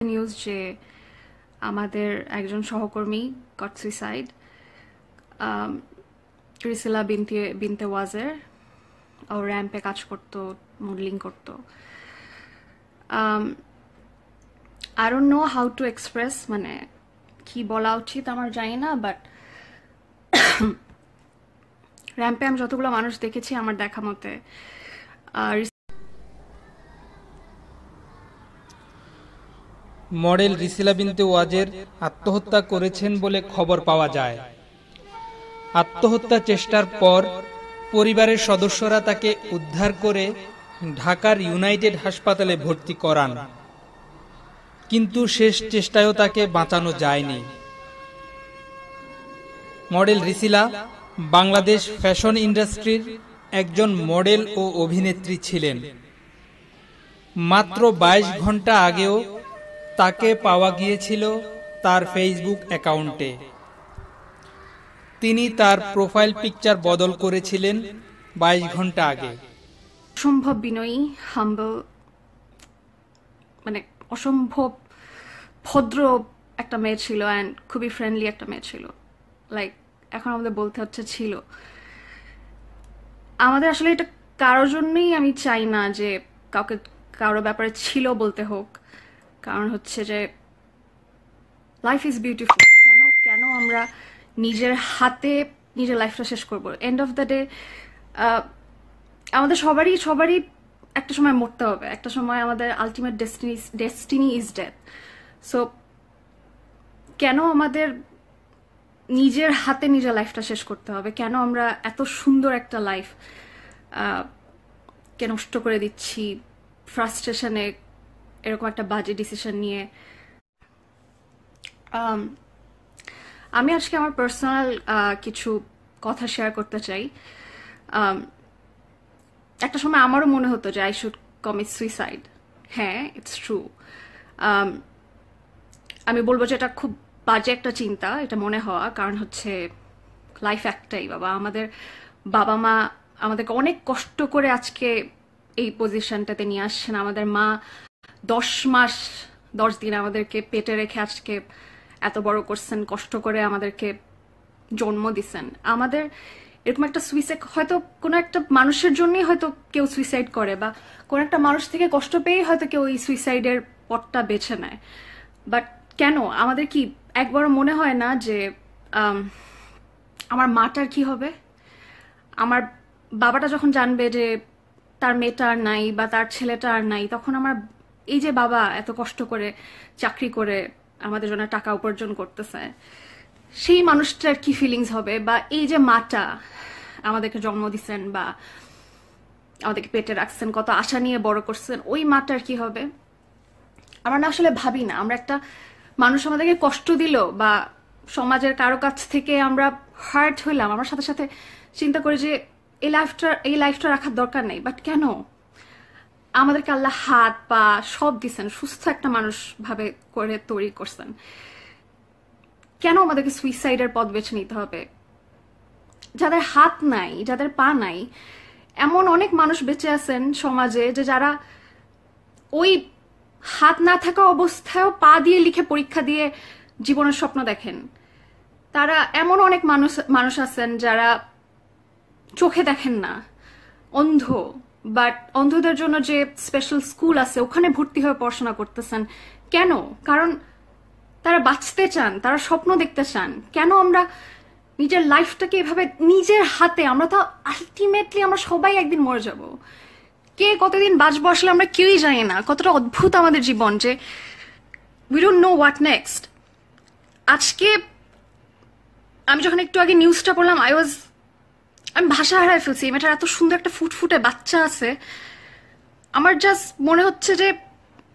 News যে আমাদের একজন সহকর্মী গট সুইসাইড, রিসিলা বিনতে ওয়াজের। ও র্যাম্পে কাজ করতো, মডেলিং করতো। I don't know how to express, মানে কি বলা উচিত আমার জানি না, বাট র্যাম্পে আমি যতগুলো মানুষ দেখেছি আমার দেখা মতে মডেল রিসিলা বিনতে ওয়াজের আত্মহত্যা করেছেন বলে খবর পাওয়া যায়। আত্মহত্যা চেষ্টার পর পরিবারের সদস্যরা তাকে উদ্ধার করে ঢাকার ইউনাইটেড হাসপাতালে ভর্তি করান, কিন্তু শেষ চেষ্টায়ও তাকে বাঁচানো যায়নি। মডেল রিসিলা বাংলাদেশ ফ্যাশন ইন্ডাস্ট্রির একজন মডেল ও অভিনেত্রী ছিলেন। মাত্র 22 ঘন্টা আগেও তাকে পাওয়া গিয়েছিল তার ফেসবুক অ্যাকাউন্টে। তিনি তার প্রোফাইল পিকচার বদল করেছিলেন 22 ঘন্টা আগে। অসম্ভব বিনয়ী, হাম্বল, মানে অসম্ভব ভদ্র একটা মেয়ে ছিল, অ্যান্ড খুবই ফ্রেন্ডলি একটা মেয়ে ছিল। লাইক এখন আমাদের বলতে হচ্ছে ছিল। আমাদের আসলে এটা কারোর জন্যই আমি চাই না যে কাউকে কারো ব্যাপারে ছিল বলতে হোক, কারণ হচ্ছে যে লাইফ ইজ বিউটিফুল। কেন কেন আমরা নিজের হাতে নিজের লাইফটা শেষ করবো? এন্ড অফ দ্য ডে আমাদের সবারই একটা সময় মরতে হবে, একটা সময় আমাদের ultimate destiny is death. So কেন আমাদের নিজের হাতে নিজের লাইফটা শেষ করতে হবে? কেন আমরা এত সুন্দর একটা লাইফ কে নষ্ট করে দিচ্ছি ফ্রাস্ট্রেশনে, এরকম একটা বাজে ডিসিশন নিয়ে? আমি আজকে আমার পার্সোনাল কিছু কথা শেয়ার করতে চাই। একটা সময় আমারও মনে হতো যে আই শুড কমিট সুইসাইড। হ্যাঁ, ইটস ট্রু। আমি বলবো যে এটা খুব বাজে একটা চিন্তা, এটা মনে হওয়া, কারণ হচ্ছে লাইফ একটাই বাবা। আমাদের বাবা মা আমাদেরকে অনেক কষ্ট করে আজকে এই পজিশনটাতে নিয়ে আসছেন। আমাদের মা 10 মাস 10 দিন আমাদেরকে পেটে রেখে আজকে এত বড় করছেন, কষ্ট করে আমাদেরকে জন্ম দিচ্ছেন। আমাদের এরকম একটা সুইসাইড, হয়তো কোনো একটা মানুষের জন্যই হয়তো কেউ সুইসাইড করে, বা কোনো একটা মানুষ থেকে কষ্ট পেয়ে হয়তো কেউ এই সুইসাইডের পথটা বেছে নেয়। বাট কেন আমাদের কি একবারও মনে হয় না যে আমার মাটার কি হবে? আমার বাবাটা যখন জানবে যে তার মেয়েটা আর নাই বা তার ছেলেটা আর নাই, তখন আমার এই যে বাবা এত কষ্ট করে চাকরি করে আমাদের জন্য টাকা উপার্জন করতেছে, সেই মানুষটার কি ফিলিংস হবে? বা এই যে মাটা আমাদেরকে জন্ম দিচ্ছেন বা আমাদেরকে পেটে রাখছেন, কত আশা নিয়ে বড় করছেন, ওই মাটার কি হবে? আমরা না আসলে ভাবি না। আমরা একটা মানুষ আমাদেরকে কষ্ট দিল বা সমাজের কারো কাছ থেকে আমরা হার্ট হইলাম, আমার সাথে সাথে চিন্তা করি যে এই লাইফটা রাখার দরকার নেই। বাট কেন আমাদেরকে আল্লাহ হাত পা সব দিচ্ছেন, সুস্থ একটা মানুষ ভাবে করে তৈরি করছেন, কেন আমাদেরকে সুইসাইডের পথ বেছে নিতে হবে? যাদের হাত নাই, যাদের পা নাই, এমন অনেক মানুষ বেঁচে আছেন সমাজে যে যারা ওই হাত না থাকা অবস্থায়ও পা দিয়ে লিখে পরীক্ষা দিয়ে জীবনের স্বপ্ন দেখেন। তারা এমন অনেক মানুষ আছেন যারা চোখে দেখেন না, অন্ধ, বাট অন্ধদের জন্য যে স্পেশাল স্কুল আছে ওখানে ভর্তি হয়ে পড়াশোনা করতেছেন। কেন? কারণ তারা বাঁচতে চান, তারা স্বপ্ন দেখতে চান। কেন আমরা নিজের লাইফটাকে এভাবে নিজের হাতে, আমরা তো আলটিমেটলি আমরা সবাই একদিন মরে যাব। কে কতদিন বাঁচবো আসলে আমরা কেউই জানি না। কতটা অদ্ভুত আমাদের জীবন যে we don't know what next. আজকে আমি যখন একটু আগে নিউজটা পড়লাম, আমি ভাষা হারায় ফেলছি। মেয়েটার এত সুন্দর একটা ফুটফুটে বাচ্চা আছে, আমার জাস্ট মনে হচ্ছে যে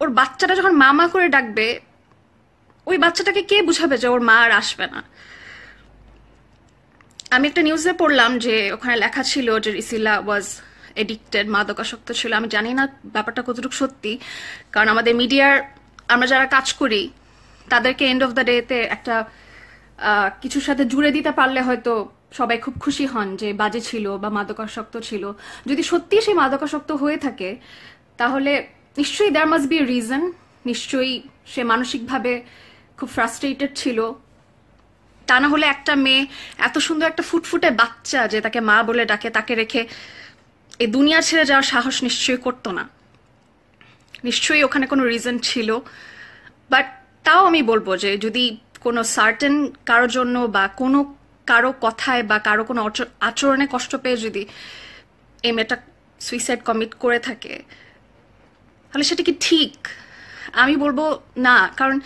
ওর বাচ্চাটা যখন মা মা করে ডাকবে, ওই বাচ্চাটাকে কে বুঝাবে যে ওর মা আর আসবে না? আমি একটা নিউজে পড়লাম যে ওখানে লেখা ছিল যে রিসিলা ওয়াজ এডিক্টেড, মাদকাসক্ত ছিল। আমি জানি না ব্যাপারটা কতটুকু সত্যি, কারণ আমাদের মিডিয়ার আমরা যারা কাজ করি তাদেরকে এন্ড অফ দ্য ডেতে একটা কিছুর সাথে জুড়ে দিতে পারলে হয়তো সবাই খুব খুশি হন যে বাজে ছিল বা মাদকাসক্ত ছিল। যদি সত্যি সেই মাদকাসক্ত হয়ে থাকে তাহলে নিশ্চয়ই দেয়ার মাস্ট বি রিজন, নিশ্চয়ই সে মানসিকভাবে খুব ফ্রাস্ট্রেটেড ছিল। তা না হলে একটা মেয়ে, এত সুন্দর একটা ফুটফুটে বাচ্চা যে তাকে মা বলে ডাকে, তাকে রেখে এই দুনিয়া ছেড়ে যাওয়ার সাহস নিশ্চয়ই করতো না। নিশ্চয়ই ওখানে কোনো রিজন ছিল। বাট তাও আমি বলবো যে যদি কোনো সার্টেন কারোর জন্য বা কোনো কারো কথায় বা কারো কোনো আচরণে কষ্ট পেয়ে যদি এই মেয়েটা সুইসাইড কমিট করে থাকে, তাহলে সেটা কি ঠিক? আমি বলবো না। কারণ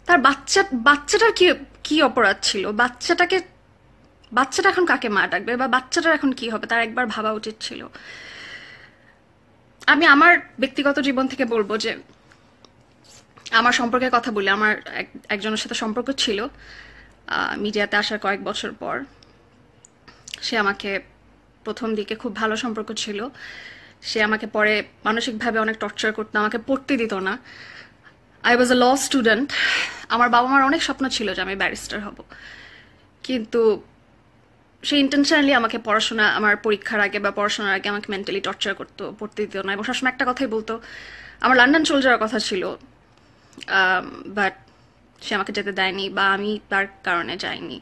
তার বাচ্চাটার কি কি অপরাধ ছিল? বাচ্চাটা এখন কাকে মা ডাকবে বা বাচ্চাটার এখন কি হবে, তার একবার ভাবা উচিত ছিল। আমি আমার ব্যক্তিগত জীবন থেকে বলবো যে আমার সম্পর্কের কথা বলি। আমার একজনের সাথে সম্পর্ক ছিল মিডিয়াতে আসার কয়েক বছর পর। সে আমাকে প্রথম দিকে খুব ভালো সম্পর্ক ছিল, সে আমাকে পরে মানসিকভাবে অনেক টর্চার করতো, আমাকে পড়তে দিত না। I was a law student. আমার বাবা মার অনেক স্বপ্ন ছিল যে আমি ব্যারিস্টার হব, কিন্তু সে ইন্টেনশনালি আমাকে আমার পরীক্ষার আগে বা পড়াশোনার আগে আমাকে মেন্টালি টর্চার করতো, পড়তে দিত না। এবং সবসময় একটা কথাই বলতো, আমার লন্ডন চলে যাওয়ার কথা ছিল, বাট সে আমাকে যেতে দেয়নি বা আমি তার কারণে যাইনি।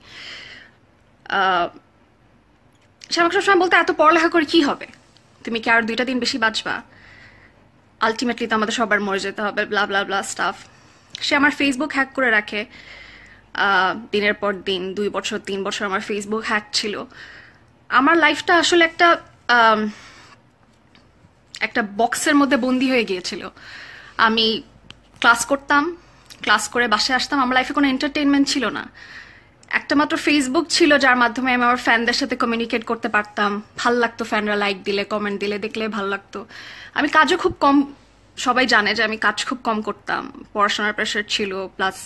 সে আমাকে সবসময় বলতো, এত পড়ালেখা করে কি হবে, তুমি কি আর 2টা দিন বেশি বাঁচবা? আলটিমেটলি তো আমাদের সবার মরে যেতে হবে, ব্লা ব্লা ব্লা স্টাফ। সে আমার ফেসবুক হ্যাক করে রাখে দিনের পর দিন। 2 বছর 3 বছর আমার ফেসবুক হ্যাক ছিল। আমার লাইফটা আসলে একটা বক্সের মধ্যে বন্দি হয়ে গিয়েছিল। আমি ক্লাস করতাম, ক্লাস করে বাসায় আসতাম, আমার লাইফে কোনো এন্টারটেইনমেন্ট ছিল না। একটা মাত্র ফেসবুক ছিল যার মাধ্যমে আমি আমার ফ্যানদের সাথে কমিউনিকেট করতে পারতাম। ভাল লাগতো ফ্যানরা লাইক দিলে, কমেন্ট দিলে, দেখলে ভাল লাগতো। আমি কাজও খুব কম, সবাই জানে যে আমি কাজ খুব কম করতাম, পড়াশোনার প্রেশার ছিল, প্লাস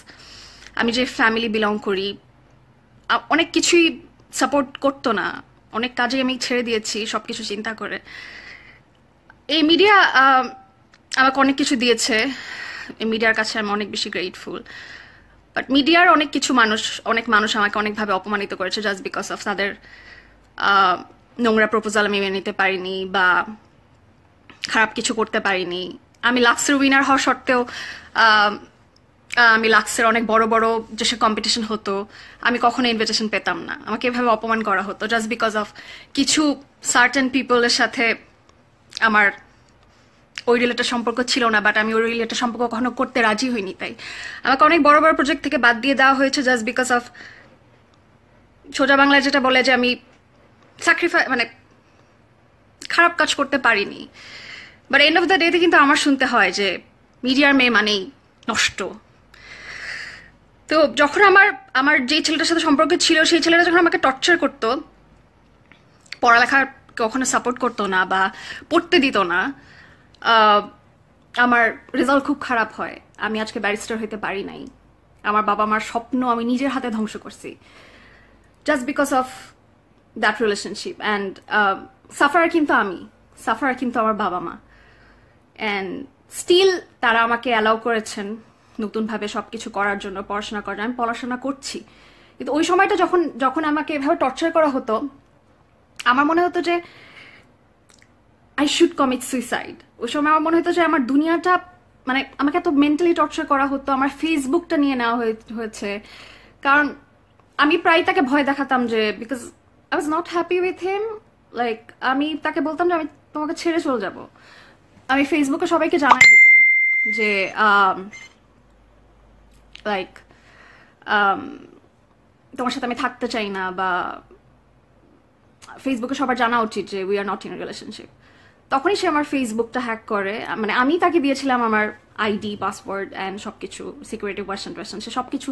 আমি যে ফ্যামিলি বিলং করি অনেক কিছুই সাপোর্ট করতো না। অনেক কাজে আমি ছেড়ে দিয়েছি সবকিছু চিন্তা করে। এই মিডিয়া আমাকে অনেক কিছু দিয়েছে, এই মিডিয়ার কাছে আমি অনেক বেশি গ্রেটফুল। বাট মিডিয়ার অনেক মানুষ আমাকে অনেকভাবে অপমানিত করেছে জাস্ট বিকজ অফ তাদের নোংরা প্রপোজাল আমি মেনে নিতে পারিনি বা খারাপ কিছু করতে পারিনি। আমি লাক্সের উইনার হওয়া সত্ত্বেও আমি লাক্সের অনেক বড় বড় যেসব কম্পিটিশন হতো আমি কখনো ইনভিটেশন পেতাম না। আমাকে এভাবে অপমান করা হতো জাস্ট বিকজ অফ কিছু সার্টেন পিপলের সাথে আমার ওই রিলেটেড সম্পর্ক ছিল না, বাট আমি ওই রিলেটেড সম্পর্ক কখনো করতে রাজি হইনি। তাই আমাকে অনেক বড় বড় প্রজেক্ট থেকে বাদ দিয়ে দেওয়া হয়েছে জাস্ট বিকজ অফ, সোজা বাংলায় যেটা বলে যে আমি মানে খারাপ কাজ করতে পারিনি। বাট এন্ড অফ দ্য ডেতে কিন্তু আমার শুনতে হয় যে মিডিয়ার মেয়ে মানেই নষ্ট। তো যখন আমার যে ছেলেটার সাথে সম্পর্ক ছিল, সেই ছেলেটা যখন আমাকে টর্চার করতো, পড়ালেখার কখনো সাপোর্ট করতো না বা পড়তে দিত না, আমার রেজাল্ট খুব খারাপ হয়। আমি আজকে ব্যারিস্টার হইতে পারি নাই। আমার বাবা মার স্বপ্ন আমি নিজের হাতে ধ্বংস করছি just because of that relationship. And suffer কিন্তু আমার বাবা মা। অ্যান্ড স্টিল তারা আমাকে অ্যালাউ করেছেন নতুনভাবে সবকিছু করার জন্য, পড়াশোনা করার জন্য। আমি পড়াশোনা করছি, কিন্তু ওই সময়টা যখন আমাকে এভাবে টর্চার করা হতো, আমার মনে হতো যে আই শুড কমিট সুইসাইড। ওই সময় আমার মনে হতো যে আমার দুনিয়াটা, মানে আমাকে এত মেন্টালি টর্চার করা হতো। আমার ফেসবুকটা নিয়ে নেওয়া হয়েছে, কারণ আমি প্রায় তাকে ভয় দেখাতাম যে because I was not happy with him. Like আমি তাকে বলতাম যে আমি তোমাকে ছেড়ে চলে যাব। আমি ফেসবুকে সবাইকে জানাই দিব যে লাইক তোমার সাথে আমি থাকতে চাই না, বা ফেসবুকে সবার জানা উচিত যে we are not in relationship. তখনই সে আমার ফেসবুকটা হ্যাক করে। মানে আমি তাকে দিয়েছিলাম আমার আইডি, পাসওয়ার্ড অ্যান্ড সবকিছু, সিকিউরিটি কোয়েশ্চেন, সে সবকিছু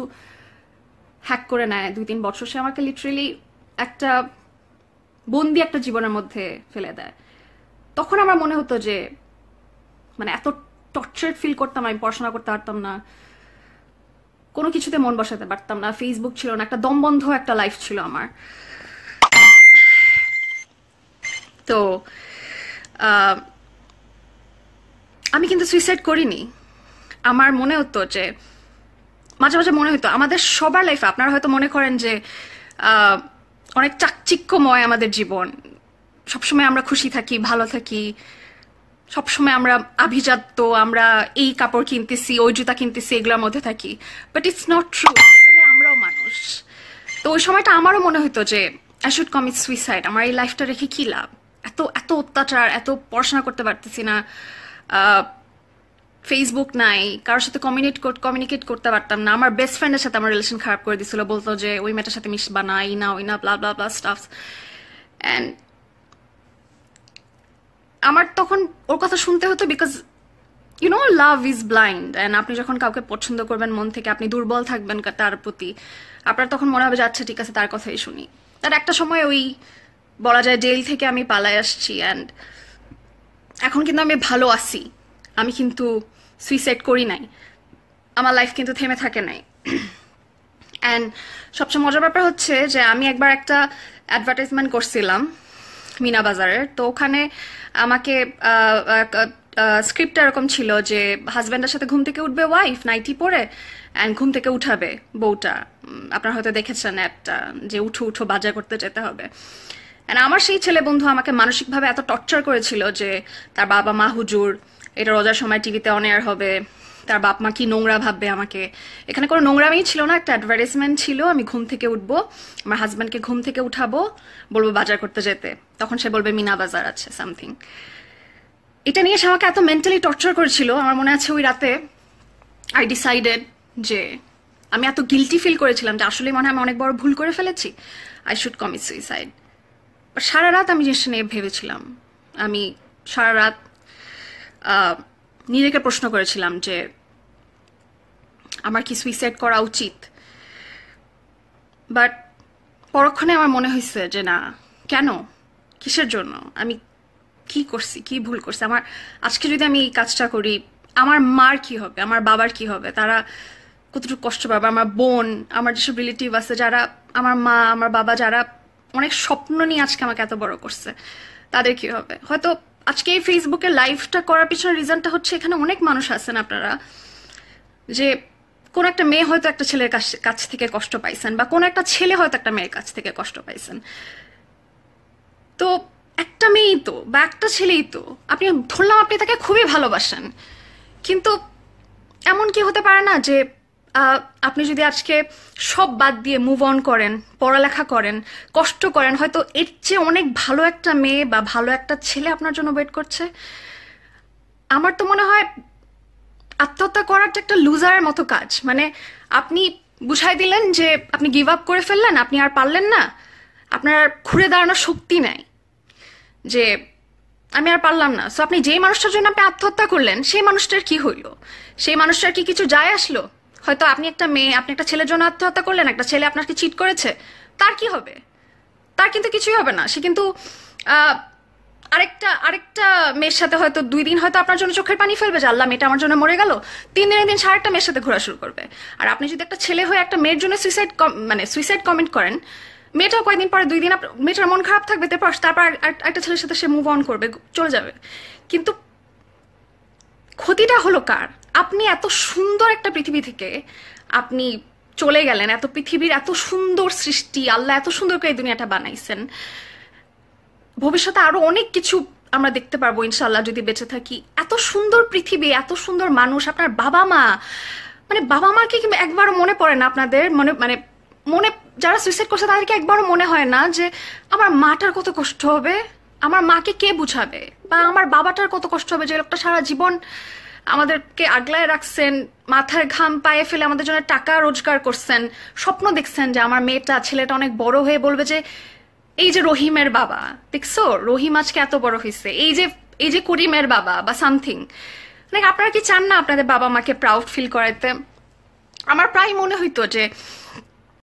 হ্যাক করে নেয়। 2-3 বছর সে আমাকে লিটারেলি একটা বন্দি একটা জীবনের মধ্যে ফেলে দেয়। তখন আমার মনে হতো যে মানে এত টর্চার ফিল করতাম, আমি পড়াশোনা করতে পারতাম না, কোনো কিছুতে মন বসাতে পারতাম না, ফেসবুক ছিল না, একটা দমবন্ধ একটা লাইফ ছিল আমার। তো আমি কিন্তু সুইসাইড করিনি। আমার মনে হতো যে মাঝে মাঝে মনে হতো আমাদের সবার লাইফে, আপনারা হয়তো মনে করেন যে অনেক চাকচিক্যময় আমাদের জীবন, সবসময় আমরা খুশি থাকি, ভালো থাকি, সবসময় আমরা আভিজাত্য, আমরা এই কাপড় কিনতেছি, ওই জুতা কিনতেছি, এগুলোর মধ্যে থাকি। বাট ইটস নট ট্রু, আমরাও মানুষ। তো ওই সময়টা আমারও মনে হতো যে আই শুড কমিট সুইসাইড। আমার এই লাইফটা রেখে কি লাভ, এত এত অত্যাচার, এত পড়াশোনা করতে পারতেছি না, ফেসবুক নাই, কারোর সাথে কমিউনিকেট করতে পারতাম না। আমার বেস্ট ফ্রেন্ডের সাথে আমার রিলেশন খারাপ করে দিছিল, বলতো যে ওই মেয়েটার সাথে মিশবা না, এই না ওই না, ব্লা ব্লা ব্লা স্টাফ। অ্যান্ড আমার তখন ওর কথা শুনতে হতো, because you know love is blind. And আপনি যখন কাউকে পছন্দ করবেন মন থেকে, আপনি দুর্বল থাকবেন তার প্রতি, আপনার তখন মনে হবে যে আচ্ছা ঠিক আছে, তার কথাই শুনি। তার একটা সময় ওই বলা যায় জেল থেকে আমি পালায় আসছি, অ্যান্ড এখন কিন্তু আমি ভালো আছি। আমি কিন্তু সুইসাইড করি নাই, আমার লাইফ কিন্তু থেমে থাকে নাই। অ্যান্ড সবচেয়ে মজার ব্যাপার হচ্ছে যে আমি একবার একটা অ্যাডভার্টাইজমেন্ট করছিলাম মিনা বাজারের। তো ওখানে আমাকে স্ক্রিপ্টটা এরকম ছিল যে হাজব্যান্ডের সাথে ঘুম থেকে উঠবে ওয়াইফ নাইটি পরে, অ্যান্ড ঘুম থেকে উঠাবে বউটা। আপনারা হয়তো দেখেছেন একটা, যে উঠো উঠো বাজার করতে যেতে হবে। অ্যান্ড আমার সেই ছেলে বন্ধু আমাকে মানসিকভাবে এত টর্চার করেছিল যে তার বাবা মা হুজুর, এটা রোজার সময় টিভিতে অন এয়ার হবে, তার বাপ মা কি নোংরা ভাববে আমাকে। এখানে কোনো নোংরামি ছিল না, একটা অ্যাডভার্টাইজমেন্ট ছিল। আমি ঘুম থেকে উঠবো, আমার হাজব্যান্ডকে ঘুম থেকে উঠাবো, বলবো বাজার করতে যেতে, তখন সে বলবে মিনা বাজার আছে সামথিং। এটা নিয়ে সে আমাকে এত মেন্টালি টর্চার করেছিল। আমার মনে আছে ওই রাতে আই ডিসাইডেড যে আমি এত গিলটি ফিল করেছিলাম যে আসলে মনে হয় আমি অনেক বড় ভুল করে ফেলেছি, আই শুড কমিট সুইসাইড। সারা রাত আমি জিনিসটা নিয়ে ভেবেছিলাম। আমি সারা রাত নিজেকে প্রশ্ন করেছিলাম যে আমার কি সুইসাইড করা উচিত। বাট পরক্ষণে আমার মনে হয়েছে যে না, কেন, কিসের জন্য, আমি কি করছি, কি ভুল করছি। আমার আজকে যদি আমি এই কাজটা করি, আমার মার কি হবে, আমার বাবার কি হবে, তারা কতটুকু কষ্ট পাবে, আমার বোন, আমার যেসব রিলেটিভ আছে, যারা আমার মা আমার বাবা, যারা অনেক স্বপ্ন নিয়ে আজকে আমাকে এত বড় করছে, তাদের কি হবে। হয়তো আজকে এই ফেসবুকে লাইভটা করার পিছনে রিজনটা হচ্ছে এখানে অনেক মানুষ আছেন আপনারা, যে কোন একটা মেয়ে হয়তো একটা ছেলের কাছ থেকে কষ্ট পাইছেন, বা কোন একটা ছেলে হয়তো একটা মেয়ের কাছ থেকে কষ্ট পাইছেন। তো একটা মেয়েই তো, বা একটা ছেলেই তো, আপনি ধরলাম আপনি তাকে খুবই ভালোবাসেন, কিন্তু এমন কি হতে পারে না যে আপনি যদি আজকে সব বাদ দিয়ে মুভ অন করেন, পড়ালেখা করেন, কষ্ট করেন, হয়তো এর চেয়ে অনেক ভালো একটা মেয়ে বা ভালো একটা ছেলে আপনার জন্য ওয়েট করছে। আমার তো মনে হয় আত্মহত্যা করাটা একটা লুজারের মতো কাজ। মানে আপনি বুঝাই দিলেন যে আপনি গিভ আপ করে ফেললেন, আপনি আর পারলেন না, আপনার আর ঘুরে দাঁড়ানোর শক্তি নাই, যে আমি আর পারলাম না। সো আপনি যেই মানুষটার জন্য আপনি আত্মহত্যা করলেন, সেই মানুষটার কি হইলো, সেই মানুষটার কি কিছু যায় আসলো? হয়তো আপনি একটা মেয়ে, আপনি একটা ছেলের জন্য আত্মহত্যা করলেন, একটা ছেলে আপনাকে চিট করেছে, তার কি হবে? তার কিন্তু কিছুই হবে না। সে কিন্তু আরেকটা আরেকটা মেয়ের সাথে হয়তো 2 দিন হয়তো আপনার জন্য চোখের পানি ফেলবে যে আল্লাহ মেয়েটা আমার জন্য মরে গেল, 3 দিনের দিন আরেকটা মেয়ের সাথে ঘোরা শুরু করবে। আর আপনি যদি একটা ছেলে হয়ে একটা মেয়ের জন্য সুইসাইড কমেন্ট করেন, মেয়েটাও কয়েকদিন পরে 2 দিন মেয়েটার মন খারাপ থাকবে, তারপর একটা ছেলের সাথে সে মুভ অন করবে, চলে যাবে। কিন্তু ক্ষতিটা হলো কার? আপনি এত সুন্দর একটা পৃথিবী থেকে আপনি চলে গেলেন, এত পৃথিবীর এত সুন্দর সৃষ্টি, আল্লাহ এত সুন্দর করে এই দুনিয়াটা বানাইছেন। ভবিষ্যতে আরো অনেক কিছু আমরা দেখতে পারবো ইনশাল্লাহ যদি বেঁচে থাকি। এত সুন্দর পৃথিবী, এত সুন্দর মানুষ, আপনার বাবা মা, মানে বাবা মাকে কি একবারও মনে পড়ে না আপনাদের? মনে যারা সুইসাইড করছে তাদেরকে একবারও মনে হয় না যে আমার মাটার কত কষ্ট হবে, আমার মাকে কে বুঝাবে, বা আমার বাবাটার কত কষ্ট হবে, যে লোকটা সারা জীবন আমাদেরকে আগলায় রাখছেন, মাথায় ঘাম পায়ে ফেলে আমাদের জন্য টাকা রোজগার করছেন, স্বপ্ন দেখছেন যে আমার মেয়েটা ছেলেটা অনেক বড় হয়ে বলবে যে এই যে রহিমের বাবা, দেখছো রহিম আজকে এত বড় হয়েছে, এই যে করিমের বাবা বা সামথিং। মানে আপনারা কি চান না আপনাদের বাবা মাকে প্রাউড ফিল করাইতে? আমার প্রায় মনে হইতো যে